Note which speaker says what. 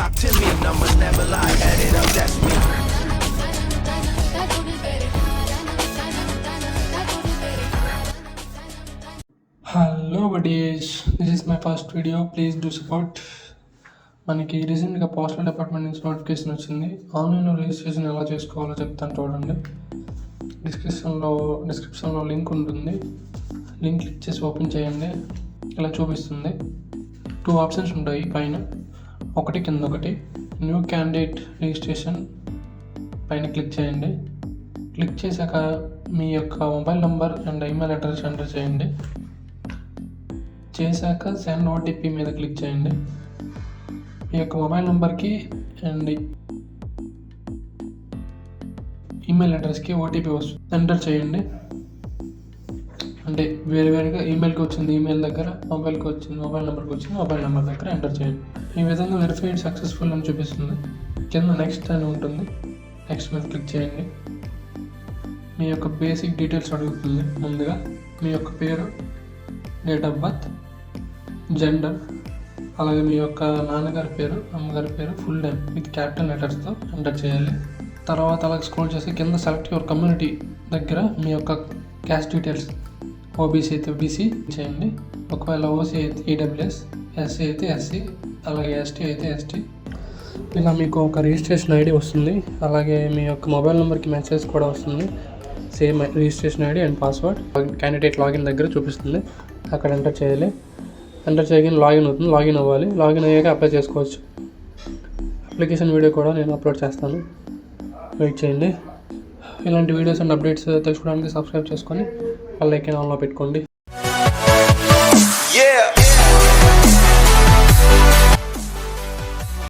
Speaker 1: talk to me. Numbers never lie, add it up, that's me.
Speaker 2: Hello buddies, this is my first video, please do support. మనకి రీసెంట్గా postal department నుంచి notification వచ్చింది. ఆన్లైన్లో registration ఎలా చేసుకోవాలో చెప్తాను చూడండి. డిస్క్రిప్షన్లో లింక్ ఉంటుంది. లింక్ క్లిక్ చేసి ఓపెన్ చేయండి. ఇలా చూపిస్తుంది. 2 ఆప్షన్స్ ఉంటాయి పైన, ఒకటి కింద ఒకటి. న్యూ క్యాండిడేట్ రిజిస్ట్రేషన్ పైన క్లిక్ చేయండి. క్లిక్ చేశాక మీ యొక్క mobile number and email address enter చేయండి. చేశాక సెండ్ ఓటీపీ మీద క్లిక్ చేయండి. మీ యొక్క మొబైల్ నెంబర్కి అండ్ ఈమెయిల్ అడ్రస్కి ఓటీపీ వస్తుంది, ఎంటర్ చేయండి. అంటే వేరుగా ఈమెయిల్కి వచ్చింది ఈమెయిల్ దగ్గర, మొబైల్కి వచ్చింది మొబైల్ నెంబర్కి వచ్చింది మొబైల్ నెంబర్ దగ్గర ఎంటర్ చేయండి. ఈ విధంగా వెరిఫైడ్ సక్సెస్ఫుల్ అని చూపిస్తుంది. కింద నెక్స్ట్ అని ఉంటుంది, నెక్స్ట్ మీద క్లిక్ చేయండి. మీ యొక్క బేసిక్ డీటెయిల్స్ అడుగుతుంది. ముందుగా మీ యొక్క పేరు, డేట్ ఆఫ్ బర్త్, జెండర్, అలాగే మీ యొక్క నాన్నగారి పేరు, అమ్మగారి పేరు, ఫుల్ నేమ్ విత్ క్యాపిటల్ లెటర్స్తో ఎంటర్ చేయాలి. తర్వాత అలాగే స్క్రోల్ చేసి కింద సెలెక్ట్ యువర్ కమ్యూనిటీ దగ్గర మీ యొక్క క్యాస్ట్ డీటెయిల్స్, ఓబీసీ అయితే ఓబీసీ చేయండి. ఒకవేళ ఓసీ అయితే ఈడబ్ల్యూఎస్, ఎస్సీ అయితే ఎస్సీ, అలాగే ఎస్టీ అయితే ఎస్టీ. ఇలా మీకు ఒక రిజిస్ట్రేషన్ ఐడి వస్తుంది. అలాగే మీ యొక్క మొబైల్ నెంబర్కి మెసేజ్ కూడా వస్తుంది. Same registration ID and password candidate login దగ్గర చూపిస్తుంది. అక్కడ ఎంటర్ చేయాలి. ఎంటర్ చేయగానే లాగిన్ అవుతుంది. లాగిన్ అవ్వాలి. లాగిన్ అయ్యాక అప్లై చేసుకోవచ్చు. అప్లికేషన్ వీడియో కూడా నేను అప్లోడ్ చేస్తాను, వెయిట్ చేయండి. ఇలాంటి వీడియోస్ అండ్ అప్డేట్స్ తెలుసుకోవడానికి సబ్స్క్రైబ్ చేసుకొని బెల్ ఐకాన్ ఆన్లో పెట్టుకోండి.